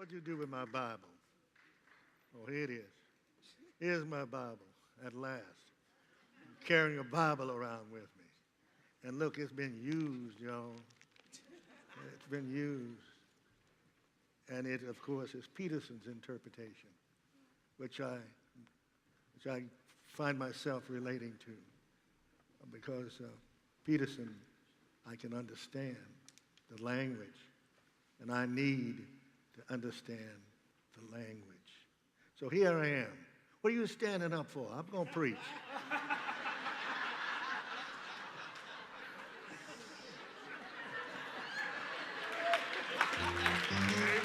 What'd you do with my Bible? Oh, here it is. Here's my Bible at last. I'm carrying a Bible around with me. And look, it's been used, y'all. It's been used. And it, of course, is Peterson's interpretation, which I find myself relating to. Because Peterson, I can understand the language, and I need to understand the language. So here I am. What are you standing up for? I'm going to preach.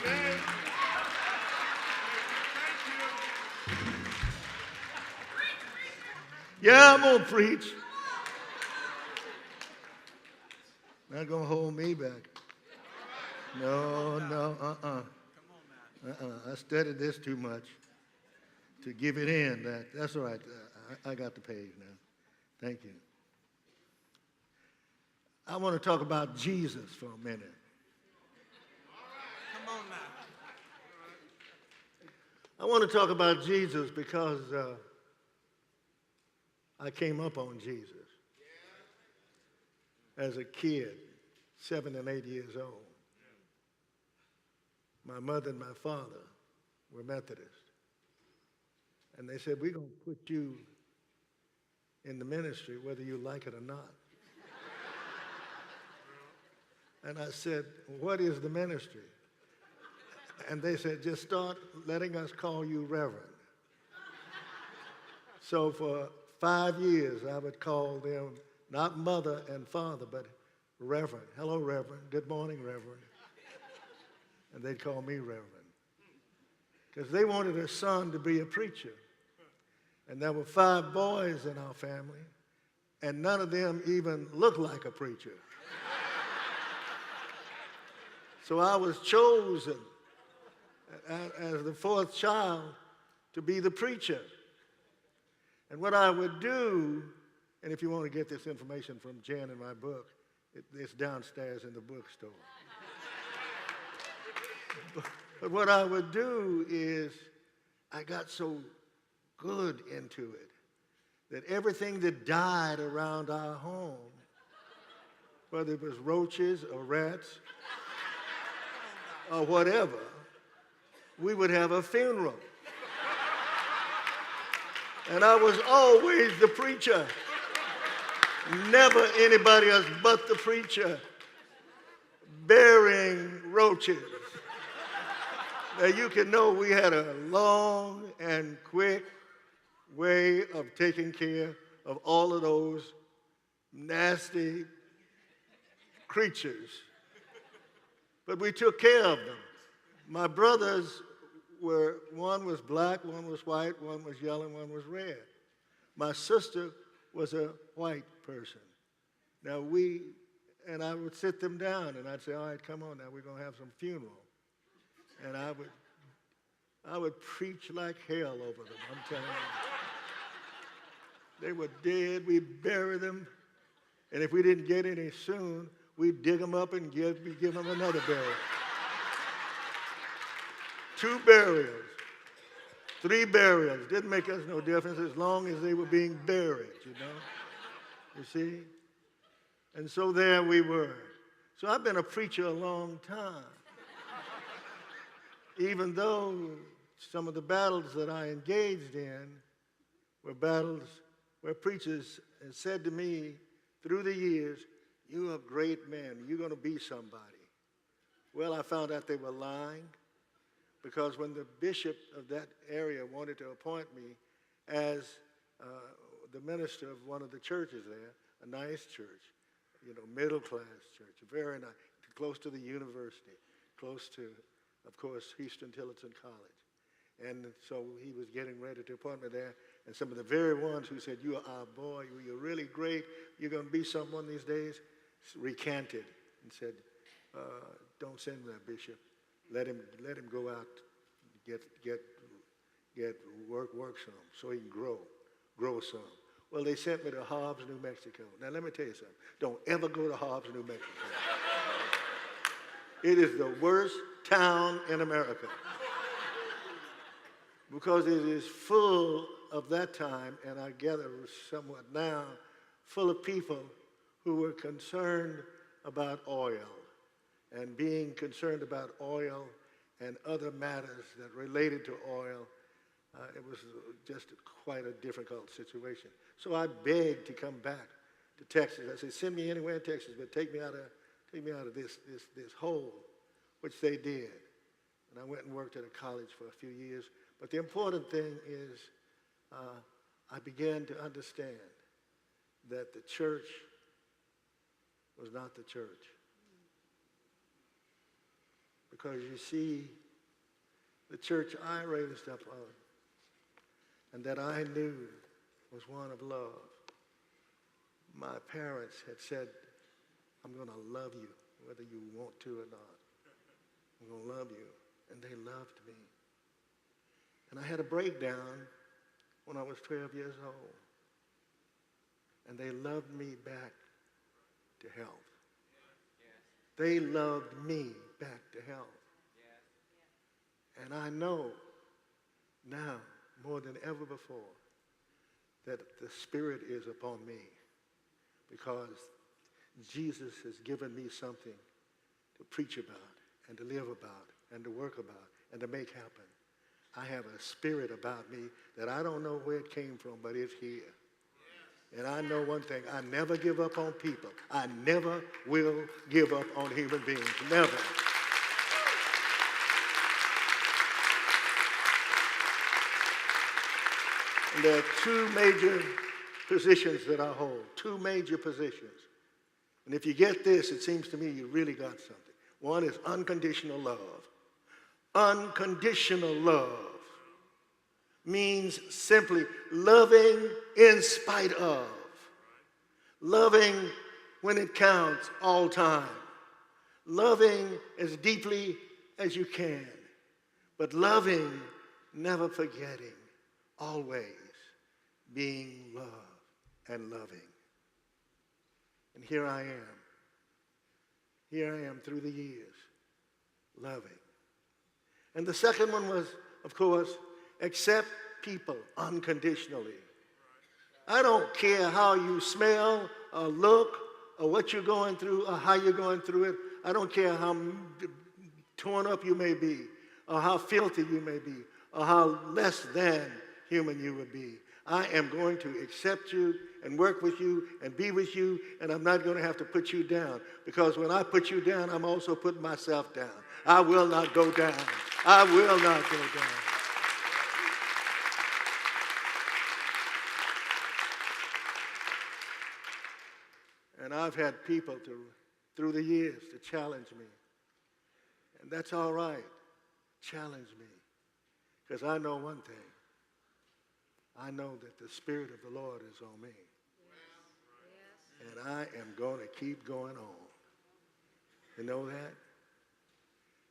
Amen. Yeah, I'm going to preach. Not going to hold me back. No, I studied this too much to give it in. That's all right. I got the page now. Thank you. I want to talk about Jesus for a minute. Come on now. I want to talk about Jesus because I came up on Jesus as a kid, 7 and 8 years old. My mother and my father were Methodist. And they said, we're going to put you in the ministry whether you like it or not. And I said, what is the ministry? And they said, just start letting us call you Reverend. So for 5 years, I would call them not mother and father, but Reverend. Hello, Reverend. Good morning, Reverend. And they'd call me Reverend. Because they wanted a son to be a preacher. And there were 5 boys in our family, and none of them even looked like a preacher. So I was chosen as the 4th child to be the preacher. And what I would do, and if you want to get this information from Jan in my book, it's downstairs in the bookstore. But what I would do is I got so good into it that everything that died around our home, whether it was roaches or rats or whatever, we would have a funeral. And I was always the preacher. Never anybody else but the preacher burying roaches. Now you can know we had a long and quick way of taking care of all of those nasty creatures. But we took care of them. My brothers one was black, one was white, one was yellow, and one was red. My sister was a white person. Now and I would sit them down and I'd say, all right, come on now, we're going to have some funeral. And I would preach like hell over them, I'm telling you. They were dead, we buried them. And if we didn't get any soon, we'd dig them up and give them another burial. 2 burials, 3 burials. Didn't make us no difference as long as they were being buried, you know. You see? And so there we were. So I've been a preacher a long time. Even though some of the battles that I engaged in were battles where preachers had said to me through the years, you're a great man, you're going to be somebody. Well, I found out they were lying. Because when the bishop of that area wanted to appoint me as the minister of one of the churches there, a nice church, you know, middle-class church, very nice, close to the university, close to, of course, Houston Tillotson College. And so he was getting ready to appoint me there, and some of the very ones who said, you are our boy, you're really great, you're going to be someone these days, recanted and said, don't send that bishop. Let him go out, get work some, so he can grow some. Well, they sent me to Hobbs, New Mexico. Now let me tell you something. Don't ever go to Hobbs, New Mexico. It is the worst town in America because it is full of that time, and I gather somewhat now, full of people who were concerned about oil. And being concerned about oil and other matters that related to oil, it was just quite a difficult situation. So I begged to come back to Texas. I said, send me anywhere in Texas, but take me out of this hole, which they did. And I went and worked at a college for a few years. But the important thing is I began to understand that the church was not the church. Because you see, the church I raised up on and that I knew was one of love. My parents had said, I'm going to love you whether you want to or not. I'm going to love you. And they loved me. And I had a breakdown when I was 12 years old. And they loved me back to health. They loved me back to health. And I know now, more than ever before, that the Spirit is upon me because Jesus has given me something to preach about and to live about and to work about and to make happen. I have a spirit about me that I don't know where it came from, but it's here. And I know one thing, I never give up on people. I never will give up on human beings, never. And there are two major positions that I hold, two major positions. And if you get this, it seems to me you really got something. One is unconditional love. Unconditional love means simply loving in spite of. Loving when it counts all time. Loving as deeply as you can. But loving, never forgetting. Always being love and loving. And here I am. Here I am through the years, loving. And the second one was, of course, accept people unconditionally. I don't care how you smell or look or what you're going through or how you're going through it. I don't care how torn up you may be or how filthy you may be or how less than human you would be. I am going to accept you and work with you and be with you, and I'm not going to have to put you down, because when I put you down, I'm also putting myself down. I will not go down. I will not go down. And I've had people through the years to challenge me. And that's all right. Challenge me. Because I know one thing. I know that the Spirit of the Lord is on me. And I am going to keep going on. You know that?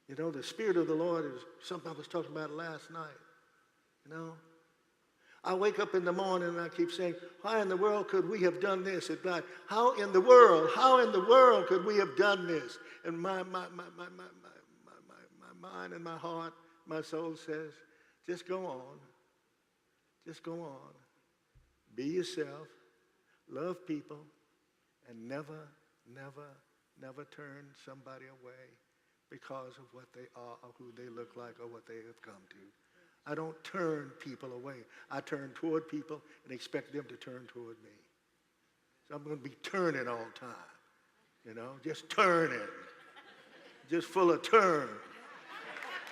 You know, the Spirit of the Lord is something I was talking about last night. You know? I wake up in the morning and I keep saying, why in the world could we have done this at night? How in the world could we have done this? And my mind and my heart, my soul says, just go on. Just go on. Be yourself. Love people. And never, never, never turn somebody away because of what they are or who they look like or what they have come to. I don't turn people away. I turn toward people and expect them to turn toward me. So I'm going to be turning all the time. You know, just turning. Just full of turn.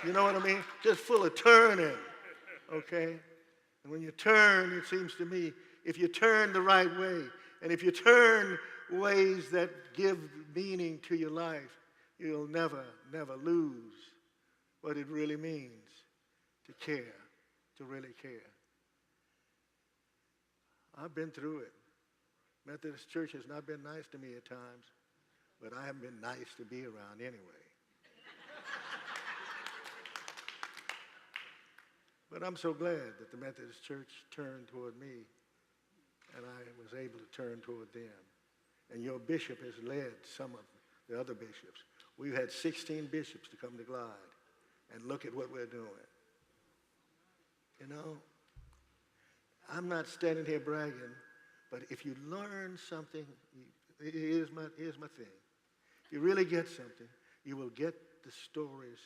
You know what I mean? Just full of turning. Okay? And when you turn, it seems to me, if you turn the right way, and if you turn ways that give meaning to your life, you'll never, never lose what it really means to care, to really care. I've been through it. Methodist Church has not been nice to me at times, but I haven't been nice to be around anyway. But I'm so glad that the Methodist Church turned toward me and I was able to turn toward them. And your bishop has led some of the other bishops. We've had 16 bishops to come to Glide, and look at what we're doing. You know, I'm not standing here bragging, but if you learn something, here's my thing. If you really get something, you will get the stories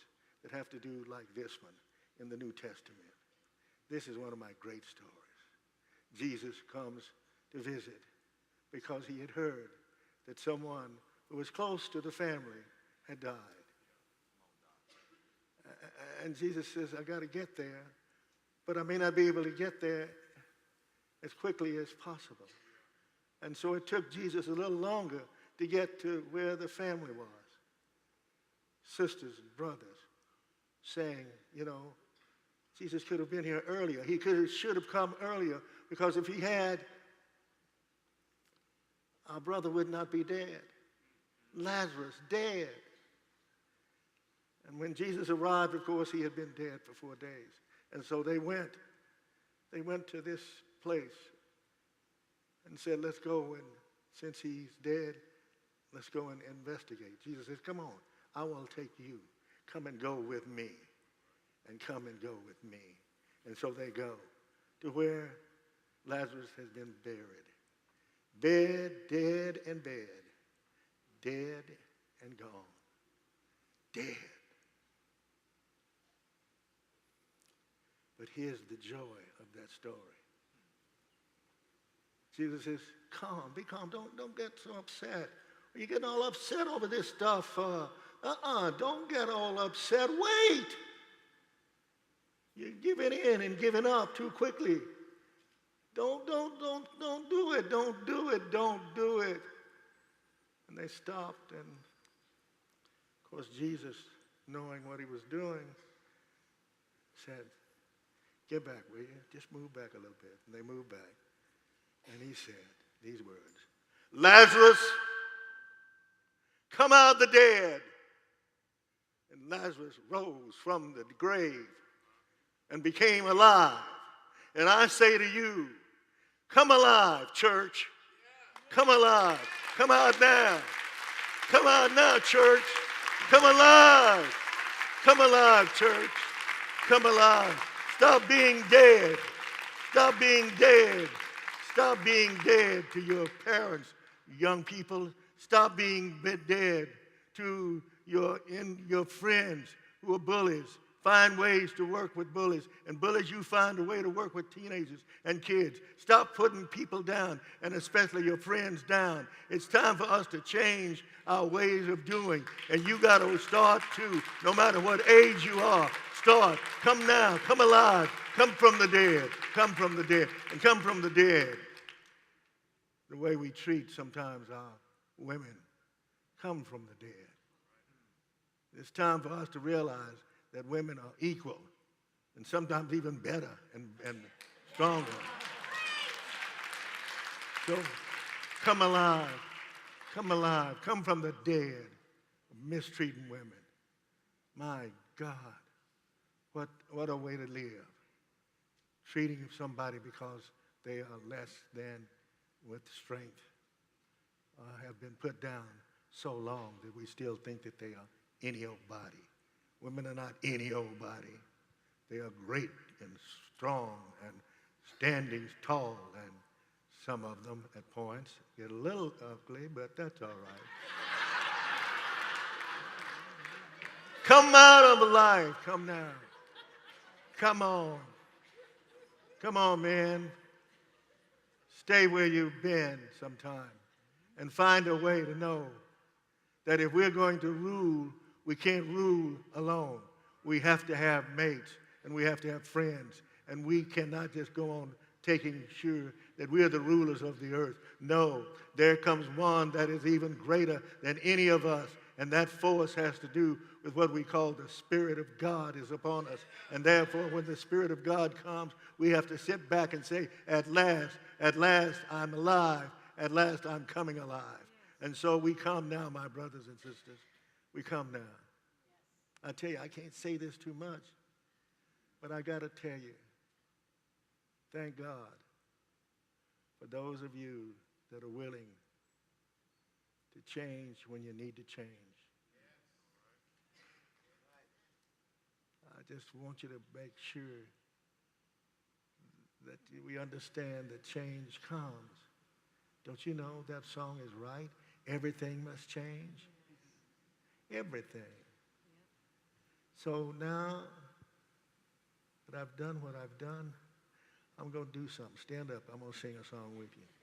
that have to do like this one in the New Testament. This is one of my great stories. Jesus comes to visit because he had heard that someone who was close to the family had died. And Jesus says, I got to get there, but I may not be able to get there as quickly as possible. And so it took Jesus a little longer to get to where the family was. Sisters and brothers saying, you know, Jesus could have been here earlier. He should have come earlier, because if he had, our brother would not be dead. Lazarus dead. And when Jesus arrived, of course, he had been dead for 4 days. And so they went to this place and said, let's go, and since he's dead, let's go and investigate. Jesus says, come on, I will take you. Come and go with me. And come and go with me. And so they go to where Lazarus has been buried. Dead and buried. Dead and gone. Dead. But here's the joy of that story. Jesus says, calm, be calm. Don't get so upset. You're getting all upset over this stuff. Don't get all upset. Wait. You're giving in and giving up too quickly. Don't do it. Don't do it. And they stopped, and of course Jesus, knowing what he was doing, said, get back, will you? Just move back a little bit. And they moved back. And he said these words, Lazarus, come out of the dead. And Lazarus rose from the grave and became alive. And I say to you, come alive, church. Come alive. Come out now. Come out now, church. Come alive. Come alive, church. Come alive. Stop being dead. Stop being dead. Stop being dead to your parents, young people. Stop being dead to your friends who are bullies. Find ways to work with bullies. And bullies, you find a way to work with teenagers and kids. Stop putting people down, and especially your friends down. It's time for us to change our ways of doing. And you got to start too, no matter what age you are. Start. Come now. Come alive. Come from the dead. Come from the dead. And come from the dead. The way we treat sometimes our women. Come from the dead. It's time for us to realize that women are equal and sometimes even better and stronger. So come alive. Come alive. Come from the dead. Mistreating women. My God. What a way to live. Treating somebody because they are less than with strength. Have been put down so long that we still think that they are any old body. Women are not any old body. They are great and strong and standing tall, and some of them at points get a little ugly, but that's all right. Come out of life. Come now. Come on. Come on, man. Stay where you've been sometime and find a way to know that if we're going to rule, we can't rule alone. We have to have mates, and we have to have friends, and we cannot just go on taking sure that we're the rulers of the earth. No, there comes one that is even greater than any of us, and that force has to do with what we call the Spirit of God is upon us. And therefore, when the Spirit of God comes, we have to sit back and say, at last, I'm alive. At last, I'm coming alive. And so we come now, my brothers and sisters. We come now. I tell you, I can't say this too much, but I got to tell you, thank God for those of you that are willing to change when you need to change. just want you to make sure that we understand that change comes. Don't you know that song is right? Everything must change. Everything. So now that I've done what I've done, I'm going to do something. Stand up. I'm going to sing a song with you.